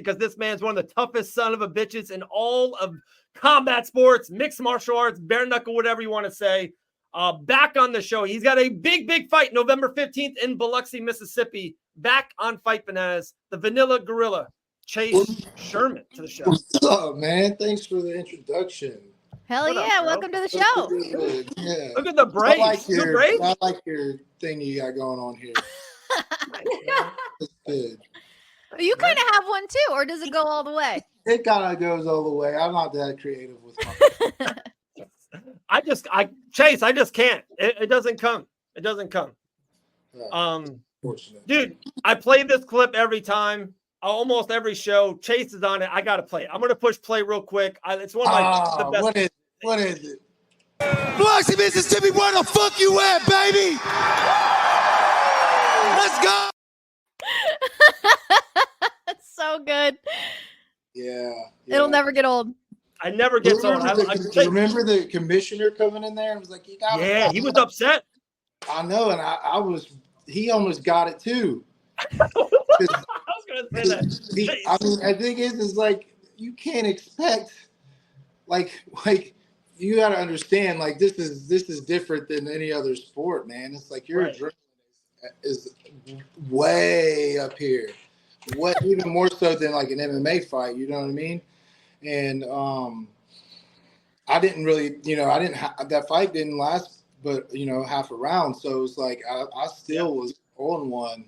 because this man's one of the toughest son of a bitches in all of combat sports, mixed martial arts, bare knuckle, whatever you want to say. Back on the show. He's got a big fight November 15th in Biloxi, Mississippi. Back on Fight Bananas, the Vanilla Gorilla, Chase Sherman, to the show. What's up, man? Thanks for the introduction. Hell What yeah, up, bro? welcome to the show. Yeah. Look at the braids. I like your thing you got going on here. It's good. You kind of have one too, or does it go all the way? It kind of goes all the way. I'm not that creative with mine. Chase, I just can't. It doesn't come. It doesn't come. Fortunate. Dude, I play this clip every time, almost every show. Chase is on it. I got to play it. I'm going to push play real quick. It's one of the best. What is it? Biloxi, Mississippi, where the fuck you at, baby? Let's go. It's so good. Yeah. It'll never get old. I never get old. Remember the commissioner coming in there and was like, "You got it." Yeah, he was upset. I know, and he almost got it too. I was going to say that. I think it's like you can't expect, like you got to understand, like this is different than any other sport, man. It's like your adrenaline is way up here, even more so than like an MMA fight. You know what I mean? And I didn't really, that fight didn't last, but half a round. So it was like I still was on one.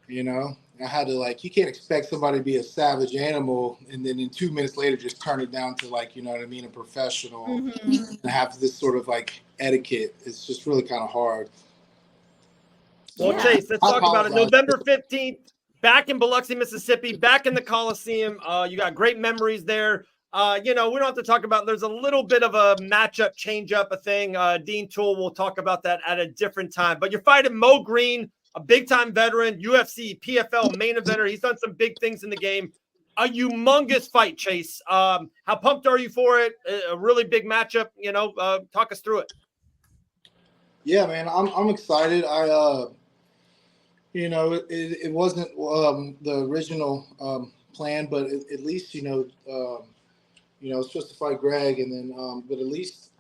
I had to you can't expect somebody to be a savage animal and then in 2 minutes later just turn it down to a professional and have this sort of etiquette. It's just really kind of hard. Well, Chase, let's talk about it. November 15th, back in Biloxi, Mississippi, back in the Coliseum. You got great memories there. We don't have to talk about, there's a little bit of a matchup change up, a thing. Dean Toole, we'll talk about that at a different time. But you're fighting Mo Green, a big-time veteran, UFC, PFL main eventer. He's done some big things in the game. A humongous fight, Chase. How pumped are you for it? A really big matchup. Talk us through it. Yeah, man, I'm excited. It wasn't the original plan, but at least I was supposed to fight Greg, and then but at least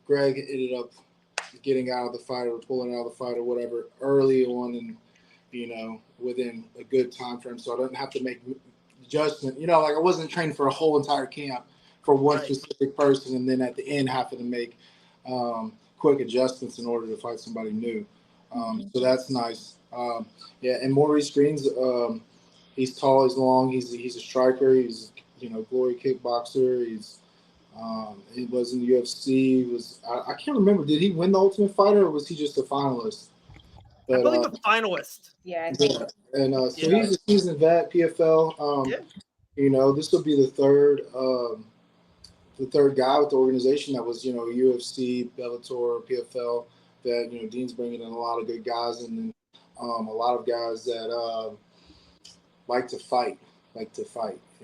Greg ended up getting out of the fight or pulling out of the fight or whatever early on, and within a good time frame, so I didn't have to make adjustment. I wasn't training for a whole entire camp for one specific person, and then at the end having to make quick adjustments in order to fight somebody new. So that's nice. And Maurice Green's he's tall, he's long, he's a striker, he's glory kickboxer. He was in the UFC. I can't remember. Did he win the Ultimate Fighter or was he just a finalist? But, I believe a finalist. Yeah, I think. And so he's a seasoned vet, PFL. This will be the third guy with the organization that was UFC, Bellator, PFL. That Dean's bringing in a lot of good guys, and then a lot of guys that like to fight,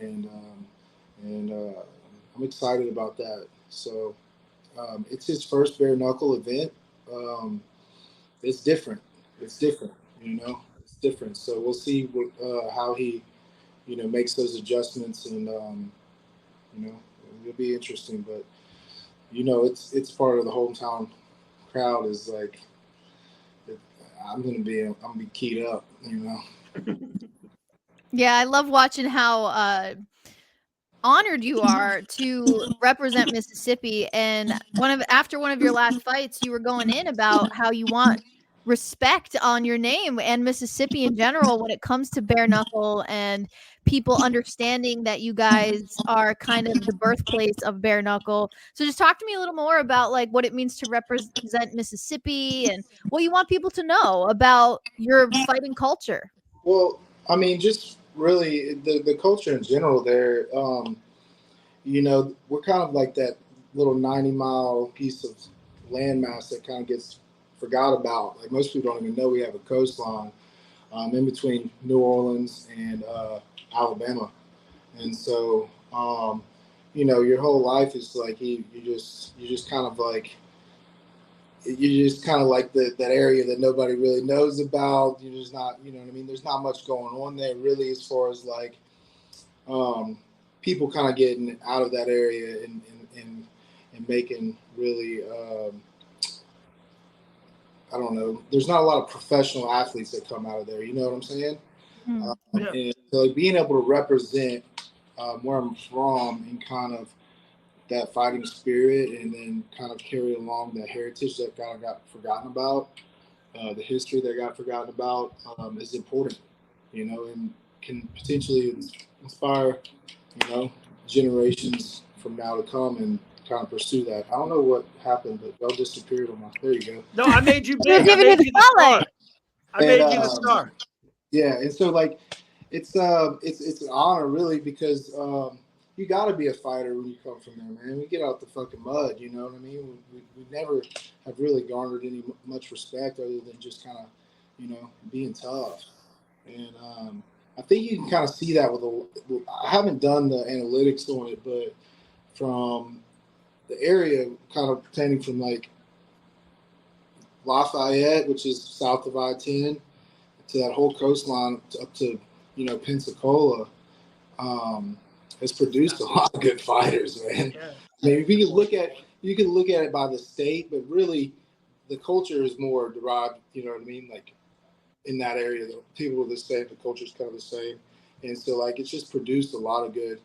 and I'm excited about that. So it's his first bare knuckle event. It's different. It's different. It's different. So we'll see how he makes those adjustments, and it'll be interesting. But it's part of the hometown crowd is like I'm gonna be keyed up. Yeah, I love watching how honored you are to represent Mississippi. And after one of your last fights, you were going in about how you want respect on your name and Mississippi in general when it comes to bare knuckle and people understanding that you guys are kind of the birthplace of bare knuckle. So just talk to me a little more about what it means to represent Mississippi and what you want people to know about your fighting culture. Well, I mean, just really the culture in general there, we're kind of like that little 90-mile piece of landmass that kind of gets forgot about. Like most people don't even know we have a coastline in between New Orleans and Alabama. And so, your whole life is like you just kind of like you're just kind of like that area that nobody really knows about. You're just not, you know what I mean? There's not much going on there really, as far as like people kind of getting out of that area and making really, I don't know. There's not a lot of professional athletes that come out of there. You know what I'm saying? And so like, being able to represent where I'm from and kind of that fighting spirit, and then kind of carry along that heritage that kind of got forgotten about, the history that got forgotten about, is important, you know, and can potentially inspire, you know, generations from now to come and kind of pursue that. I don't know what happened, but y'all disappeared on my. There you go. No, I made you big. I made you the star. I made you the star. Yeah, and so like it's an honor really, because you got to be a fighter when you come from there, man. We get out the fucking mud, you know what I mean? We never have really garnered much respect other than just kind of, you know, being tough. And I think you can kind of see that I haven't done the analytics on it, but from the area kind of pertaining from like Lafayette, which is south of I-10, to that whole coastline up to, you know, Pensacola, has produced a lot of good fighters, man. Yeah. I mean, you can look at it by the state, but really the culture is more derived, you know what I mean? Like in that area, the people are the same, the culture is kind of the same. And so like, it's just produced a lot of good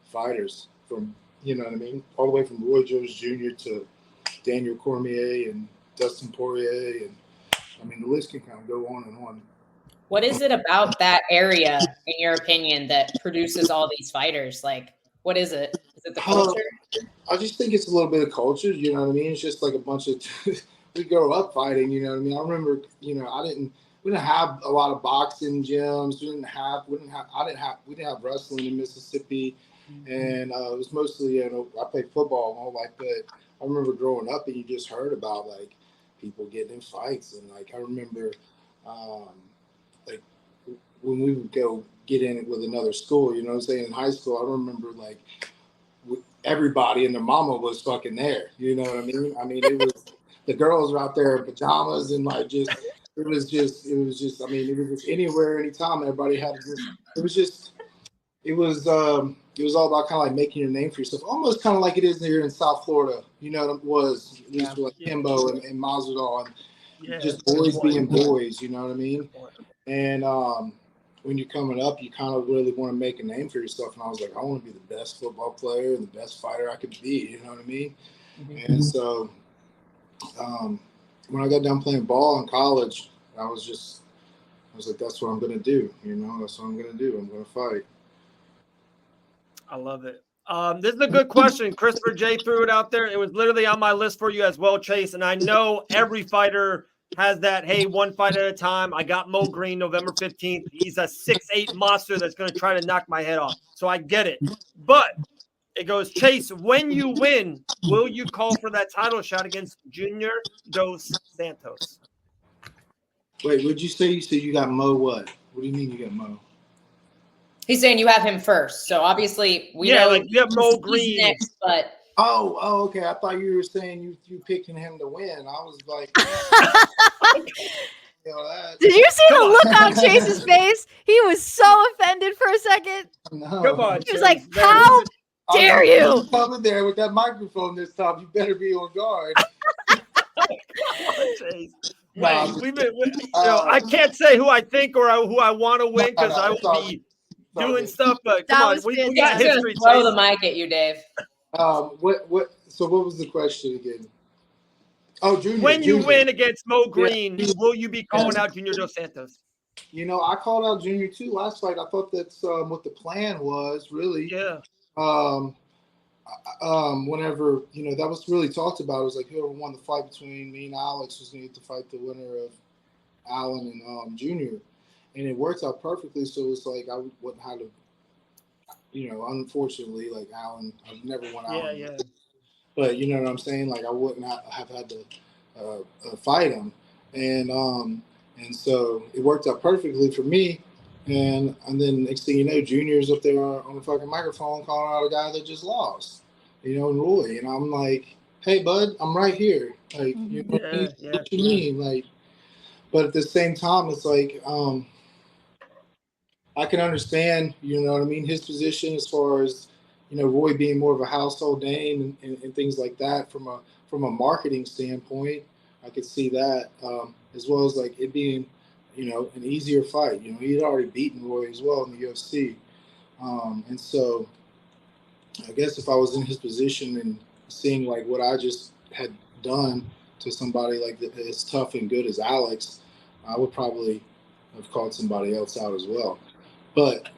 fighters from, you know what I mean? All the way from Roy Jones Jr. to Daniel Cormier and Dustin Poirier. And I mean, the list can kind of go on and on. What is it about that area, in your opinion, that produces all these fighters? Like, what is it? Is it the culture? I just think it's a little bit of culture. You know what I mean? It's just like a bunch of we grow up fighting. You know what I mean? I remember, you know, we didn't have a lot of boxing gyms. We didn't have wrestling in Mississippi, and it was mostly, you know, I played football and all like that. I remember growing up and you just heard about like people getting in fights, and like I remember. Like when we would go get in it with another school, you know what I'm saying? In high school, I remember like everybody and their mama was fucking there. You know what I mean? I mean, it was the girls were out there in pajamas and like just, it was just, I mean, it was just anywhere, anytime. Everybody had it was all about kind of like making your name for yourself, almost kind of like it is here in South Florida. You know, it was at least with like Kimbo and Masvidal and just boys being boys. You know what I mean? And when you're coming up, you kind of really want to make a name for yourself. And I was like, I want to be the best football player and the best fighter I could be. You know what I mean? Mm-hmm. And so when I got done playing ball in college, I was like, that's what I'm going to do. You know, that's what I'm going to do. I'm going to fight. I love it. This is a good question. Christopher J threw it out there. It was literally on my list for you as well, Chase. And I know every fighter has that, hey, one fight at a time. I got Mo Green November 15th. He's a 6'8" monster that's going to try to knock my head off. So I get it. But it goes, Chase, when you win, will you call for that title shot against Junior Dos Santos? Wait, what'd you say? You said you got Mo what? What do you mean you got Mo? He's saying you have him first. So obviously we know like you have Mo Green next, but Oh, okay. I thought you were saying you picking him to win. I was like, you know, did you see the look on Chase's face? He was so offended for a second. No. Come on, he was like, "How dare you?" Coming there with that microphone this time. You better be on guard. I can't say who I think or who I want to win because I will be doing stuff. But come on, we got history. Throw the mic at you, Dave. So what was the question again? Oh, Junior. When you win against Mo Green, will you be calling out Junior Dos Santos? You know, I called out Junior too last fight. I thought that's what the plan was, really. Yeah. Whenever, you know, that was really talked about. It was like whoever won the fight between me and Alex was going to get to fight the winner of Allen and Junior. And it worked out perfectly. So it was like I wouldn't have to, you know, unfortunately, like Allen, I've never won Allen. Yeah. But you know what I'm saying? Like I wouldn't have had to fight him. And so it worked out perfectly for me. And then next thing you know, Junior's up there on the fucking microphone calling out a guy that just lost, you know, and Roy. And I'm like, hey, bud, I'm right here. Like, you know what you mean? Like, but at the same time, it's like, I can understand, you know what I mean, his position as far as, you know, Roy being more of a household name and things like that from a marketing standpoint. I could see that, as well as like it being, you know, an easier fight. You know, he had already beaten Roy as well in the UFC, and so I guess if I was in his position and seeing like what I just had done to somebody like as tough and good as Alex, I would probably have called somebody else out as well. But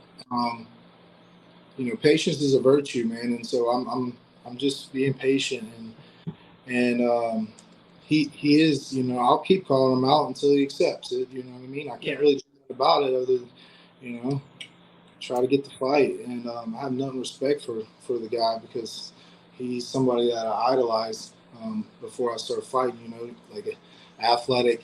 you know, patience is a virtue, man, and so I'm just being patient, and he is, you know, I'll keep calling him out until he accepts it. You know what I mean? I can't really do that about it other than, you know, try to get the fight, and I have nothing respect for the guy because he's somebody that I idolized before I started fighting. You know, like an athletic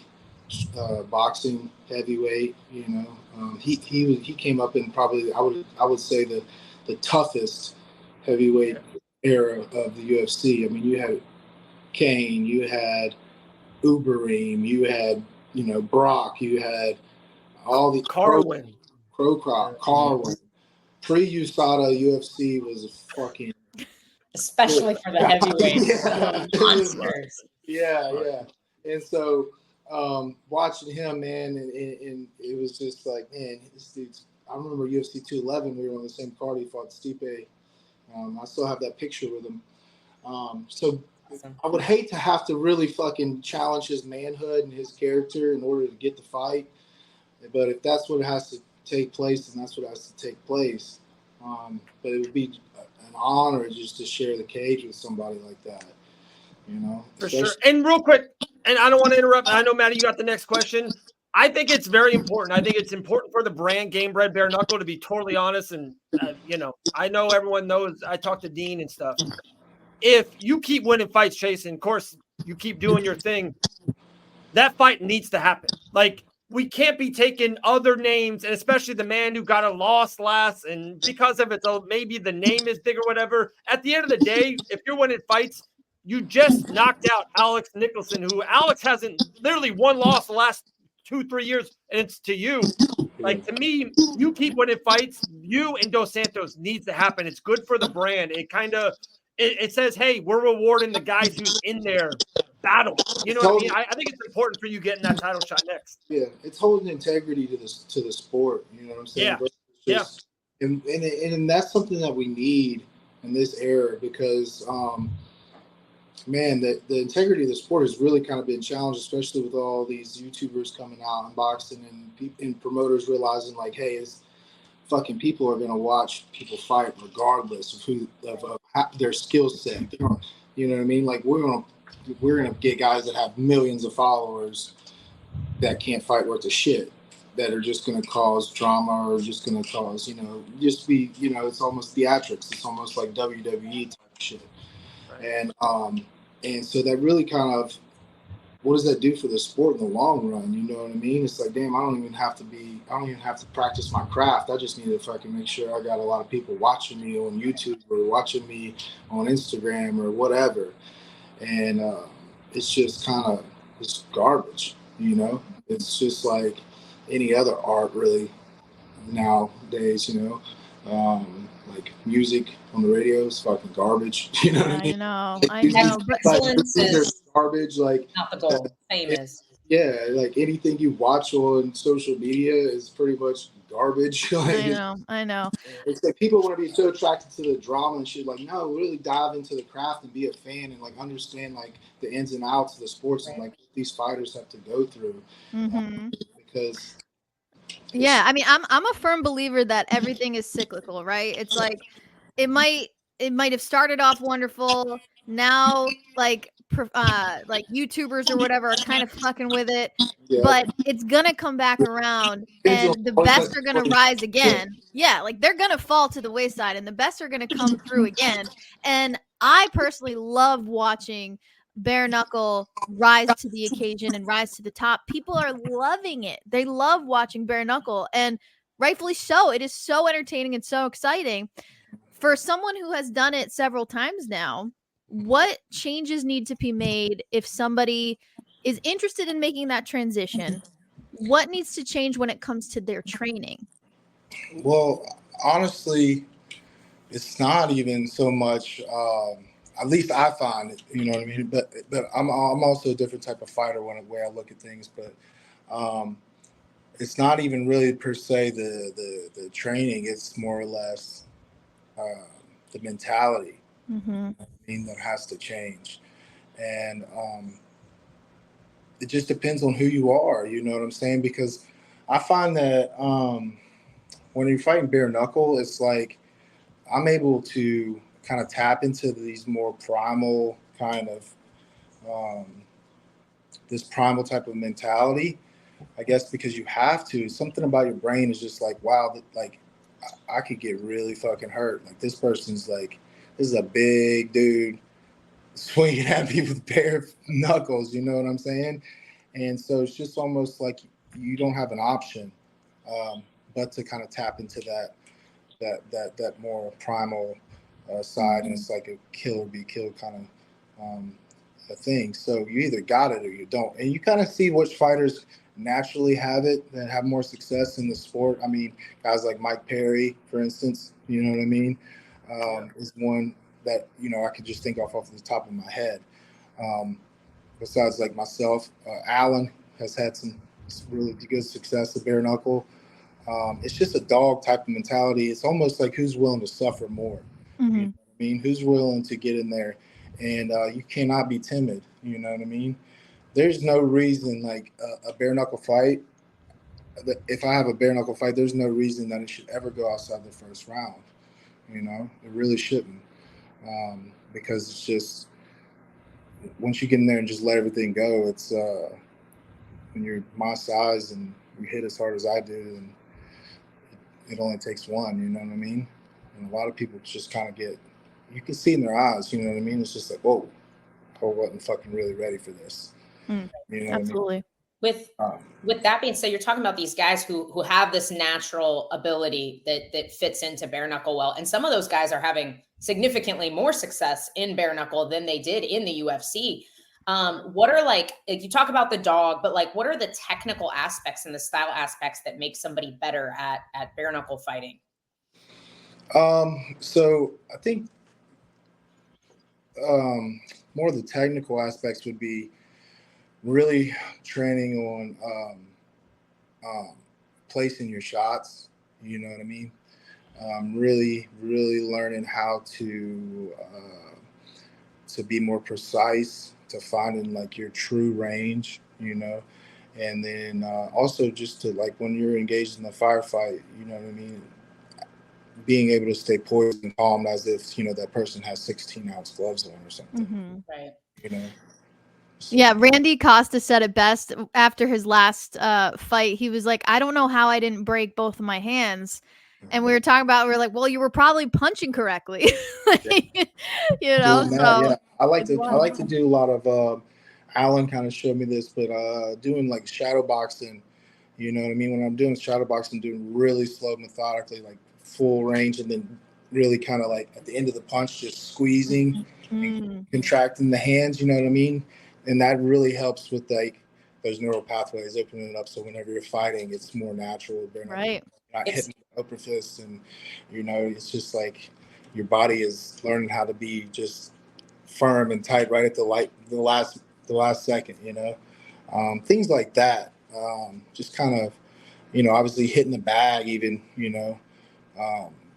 boxing heavyweight. You know, he came up in probably I would say the toughest heavyweight era of the UFC. I mean, you had Kane, you had Uberim, you had, you know, Brock, you had all the Carwin. Carwin. Pre-USADA UFC was a fucking, especially for the heavyweights. Monsters. Yeah. And so watching him, man, and it was just like, man, this dude's. I remember UFC 211. We were on the same card. He fought Stipe. I still have that picture with him. So Awesome. I would hate to have to really fucking challenge his manhood and his character in order to get the fight. But if that's what has to take place, then that's what has to take place. But it would be an honor just to share the cage with somebody like that, you know. For sure. And real quick, and I don't want to interrupt. I know, Maddie, you got the next question. I think it's very important. I think it's important for the brand Gamebred BareKnuckle, to be totally honest. And, you know, I know everyone knows I talk to Dean and stuff. If you keep winning fights, Chase, and of course you keep doing your thing, that fight needs to happen. Like, we can't be taking other names, and especially the man who got a loss last, and because of it, though, maybe the name is big or whatever. At the end of the day, if you're winning fights, you just knocked out Alex Nicholson, who Alex hasn't literally one loss the last 2-3 years, and it's to you. Like, to me, you keep winning fights. You and Dos Santos needs to happen. It's good for the brand. It kind of it says, hey, we're rewarding the guys who's in there battle. You know what I mean? I think it's important for you getting that title shot next. Yeah, it's holding integrity to the sport. You know what I'm saying? Yeah. And that's something that we need in this era because, man, the integrity of the sport has really kind of been challenged, especially with all these YouTubers coming out and boxing and promoters realizing like, hey, it's fucking people are going to watch people fight regardless of their skill set. You know what I mean? Like we're gonna get guys that have millions of followers that can't fight worth a shit, that are just going to cause drama or just going to cause, you know, just be, you know, it's almost theatrics. It's almost like WWE type shit. Right. And so that really kind of, what does that do for the sport in the long run? You know what I mean? It's like, damn, I don't even have to practice my craft. I just need to fucking make sure I got a lot of people watching me on YouTube or watching me on Instagram or whatever. And it's just kind of, it's garbage, you know? It's just like any other art really nowadays, you know? Like music on the radio is fucking garbage. You know what I mean? I know. But excellence is garbage. Like not the goal. Famous. Yeah, like anything you watch on social media is pretty much garbage. Like, I know. It's like people want to be so attracted to the drama and shit. Like, no, really dive into the craft and be a fan and like understand like the ins and outs of the sports and like these fighters have to go through. Because yeah, I mean, I'm a firm believer that everything is cyclical, right? It's like it might have started off wonderful. Now, like YouTubers or whatever are kind of fucking with it, but it's gonna come back around, and the best are gonna rise again. Yeah, like they're gonna fall to the wayside, and the best are gonna come through again. And I personally love watching BareKnuckle rise to the occasion and rise to the top. People are loving it. They love watching BareKnuckle, and rightfully so. It is so entertaining and so exciting. For someone who has done it several times now, what changes need to be made if somebody is interested in making that transition? What needs to change when it comes to their training? Well, honestly, it's not even so much. At least I find it. You know what I mean. But I'm also a different type of fighter when way I look at things. But it's not even really per se the training. It's more or less the mentality. Mm-hmm. I mean, that has to change, and it just depends on who you are. You know what I'm saying? Because I find that when you're fighting bare knuckle, it's like I'm able to kind of tap into these more primal kind of this primal type of mentality. I guess because you have to. Something about your brain is just like, wow, like I could get really fucking hurt. Like this person's like, this is a big dude swinging at me with bare knuckles. You know what I'm saying? And so it's just almost like you don't have an option but to kind of tap into that more primal side, and it's like a kill or be killed kind of a thing. So you either got it or you don't, and you kind of see which fighters naturally have it that have more success in the sport. I mean, guys like Mike Perry, for instance, you know what I mean, is one that I could just think off the top of my head. Besides, like myself, Allen has had some really good success at bare knuckle. It's just a dog type of mentality. It's almost like who's willing to suffer more. Mm-hmm. You know what I mean? Who's willing to get in there? And you cannot be timid. You know what I mean? There's no reason like a bare knuckle fight. If I have a bare knuckle fight, there's no reason that it should ever go outside the first round. You know, it really shouldn't, because it's just once you get in there and just let everything go. It's when you're my size and you hit as hard as I do, and it only takes one, you know what I mean? And a lot of people just kind of you can see in their eyes, you know what I mean? It's just like, whoa, I wasn't fucking really ready for this. Mm, you know absolutely. What I mean? With that being said, you're talking about these guys who have this natural ability that fits into bare knuckle well. And some of those guys are having significantly more success in bare knuckle than they did in the UFC. What are like you talk about the dog, but like what are the technical aspects and the style aspects that make somebody better at bare knuckle fighting? So I think more of the technical aspects would be really training on placing your shots. You know what I mean? Really learning how to be more precise, to finding like your true range. And then also just to like when you're engaged in a firefight, you know what I mean, being able to stay poised and calm as if that person has 16-ounce gloves on or something. Mm-hmm. Right. So. Yeah, Randy Costa said it best after his last fight. He was like, I don't know how I didn't break both of my hands. And we were talking about, we were like, well, you were probably punching correctly. Yeah. I like to do a lot of Alan kind of showed me this, but doing like shadow boxing, you know what I mean? When I'm doing shadow boxing, doing really slow, methodically, like full range, and then really kind of like at the end of the punch, just squeezing and contracting the hands, you know what I mean? And that really helps with like those neural pathways, opening it up. So whenever you're fighting, it's more natural. Right. Not hitting the upper fist, and it's just like your body is learning how to be just firm and tight right at the last second. Things like that. Just kind of, obviously hitting the bag even,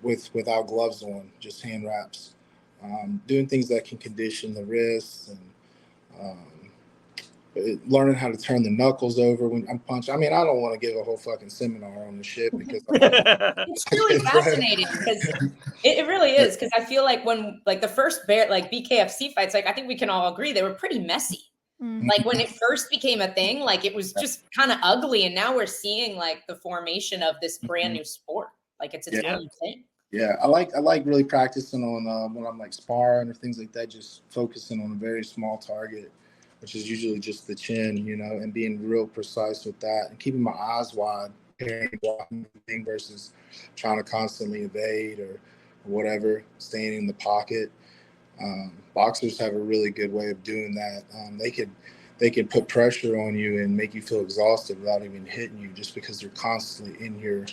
without gloves on, just hand wraps. Doing things that can condition the wrists, and learning how to turn the knuckles over when I'm punching. I mean, I don't want to give a whole fucking seminar on the shit because it's really fascinating because it really is. Because I feel like when like the first BKFC fights, like I think we can all agree they were pretty messy. Mm-hmm. Like when it first became a thing, like it was just kind of ugly, and now we're seeing like the formation of this brand new sport. Like it's its own thing. Yeah, I like really practicing on when I'm like sparring or things like that, just focusing on a very small target, which is usually just the chin, and being real precise with that and keeping my eyes wide, versus trying to constantly evade or whatever, staying in the pocket. Boxers have a really good way of doing that. They could put pressure on you and make you feel exhausted without even hitting you, just because they're constantly in your,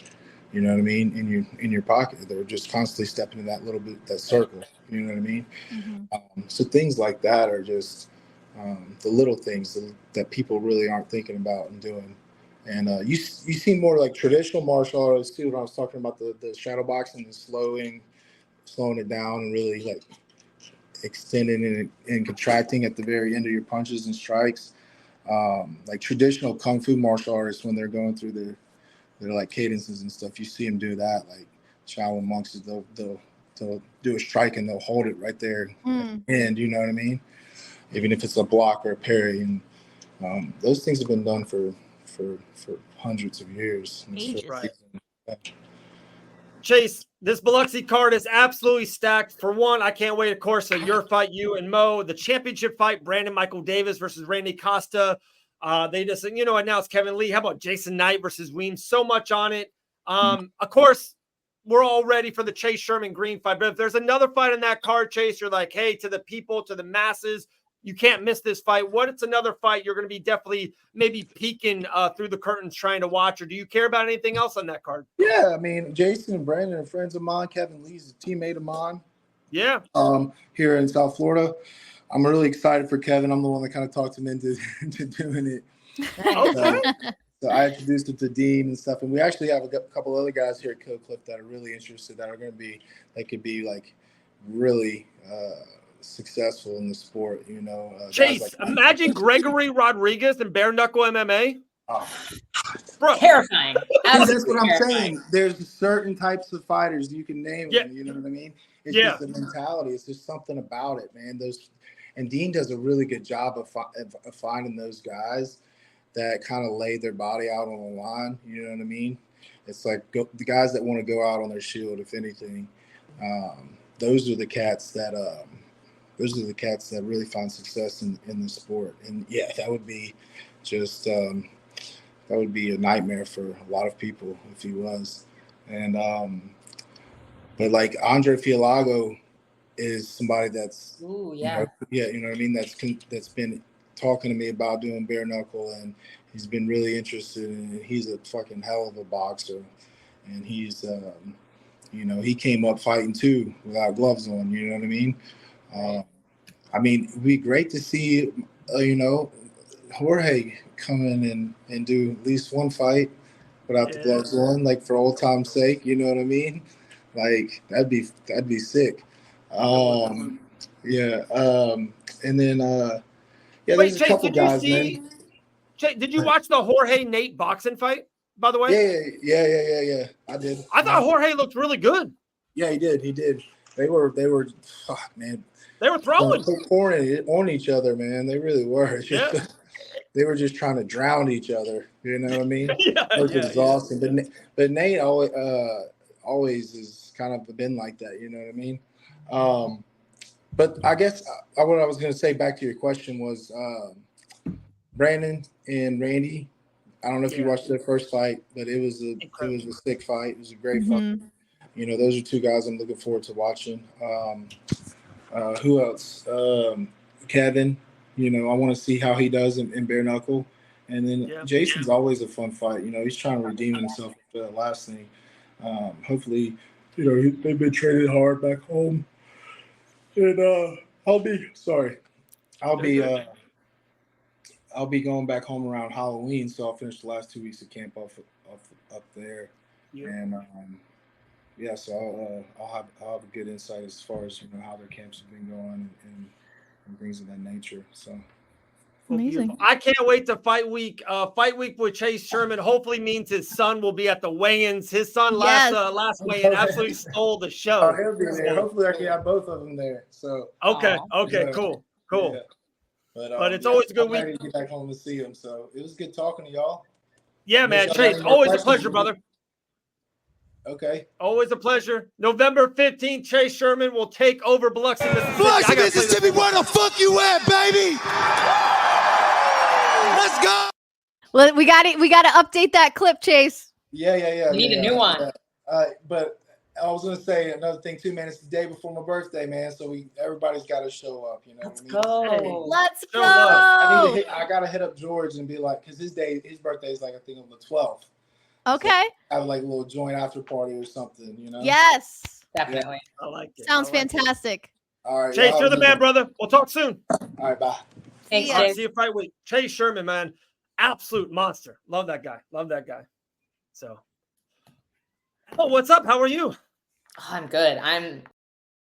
you know what I mean, in your pocket. They're just constantly stepping in that little bit, that circle. You know what I mean? Mm-hmm. So things like that are just the little things that people really aren't thinking about and doing. And you see more like traditional martial artists too. When I was talking about the shadow boxing and slowing it down and really like extending and contracting at the very end of your punches and strikes. Like traditional kung fu martial artists, when they're going through their like cadences and stuff, you see them do that. Like Shaolin monks, they'll do a strike and they'll hold it right there, and you know what I mean. Even if it's a block or a parry, and those things have been done for hundreds of years. Ages. Chase, this Biloxi card is absolutely stacked. For one, I can't wait, of course, your fight, you and Mo, the championship fight, Brandon Michael Davis versus Randy Costa. They just, announced Kevin Lee. How about Jason Knight versus Weems? So much on it. Of course, we're all ready for the Chase Sherman Green fight. But if there's another fight in that card, Chase, you're like, hey, to the people, to the masses, you can't miss this fight. It's another fight you're going to be definitely maybe peeking through the curtains trying to watch? Or do you care about anything else on that card? Yeah, I mean, Jason and Brandon are friends of mine. Kevin Lee's a teammate of mine. Yeah. Here in South Florida. I'm really excited for Kevin. I'm the one that kind of talked him into doing it. Okay. So I introduced him to Dean and stuff. And we actually have a couple other guys here at Coat Cliff that are really interested, that could be like really successful in the sport, Chase, like imagine Gregory Rodriguez and bare knuckle MMA. Oh, bro, terrifying. That's what I'm saying. There's certain types of fighters you can name them. You know what I mean? It's just the mentality. It's just something about it, man. And Dean does a really good job of finding those guys that kind of lay their body out on the line. You know what I mean? It's like the guys that want to go out on their shield, if anything. Those are the cats that really find success in the sport. And yeah, that would be just that would be a nightmare for a lot of people if he was. And but like Andre Fialago is somebody that's you know what I mean, that's been talking to me about doing bare knuckle, and he's been really interested in it. He's a fucking hell of a boxer, and he's he came up fighting too without gloves on. You know what I mean? I mean, it'd be great to see Jorge come in and do at least one fight without the gloves on, like for old time's sake. You know what I mean? Like that'd be sick. And then wait, there's a couple guys, man. Did you watch the Jorge Nate boxing fight, by the way? Yeah. I did. I thought Jorge looked really good. Yeah, he did. They were man. They were throwing on each other, man. They really were. Yeah. They were just trying to drown each other. You know what I mean? It was exhausting. But Nate always has kind of been like that. You know what I mean? But I guess what I was going to say back to your question was Brandon and Randy. I don't know if you watched their first fight, but it was a sick fight. It was a great fight. Those are two guys I'm looking forward to watching. Who else? Kevin. I want to see how he does in bare knuckle. And then Jason's always a fun fight. He's trying to redeem himself for that last thing. Hopefully, they've been training hard back home. And I'll be going back home around Halloween, so I'll finish the last 2 weeks of camp up there. And so I'll have a good insight as far as how their camps have been going and things of that nature. So amazing! I can't wait to fight week. Fight week with Chase Sherman hopefully means his son will be at the weigh-ins. His son last weigh-in absolutely stole the show. He'll be there. Hopefully, I can have both of them there. So okay, cool. Yeah. But it's always a good week. I'm ready to get back home to see him. So it was good talking to y'all. Yeah, man. Chase, always a pleasure, brother. Okay. Always a pleasure. November 15th, Chase Sherman will take over Biloxi, Mississippi. Biloxi, Mississippi, where the fuck you at, baby? Let's go. Well, we got to update that clip, Chase. Yeah. We need a new one. But I was gonna say another thing too, man. It's the day before my birthday, man. So everybody's got to show up. You know Let's what I mean? go. Let's Show love. go. I gotta hit up George and be like, because his birthday is like I think on the 12th. Okay. So have like a little joint after party or something, you know? Yes. Definitely. I like it. Sounds I like it. fantastic. All right. Chase, y'all you're the have a man, good one. brother. We'll talk soon. All right, bye. Thanks, ya. All right, Chase. see you fight week. Chase Sherman, man. Absolute monster. Love that guy. Love that guy. So, oh, what's up? How are you? Oh, I'm good. I'm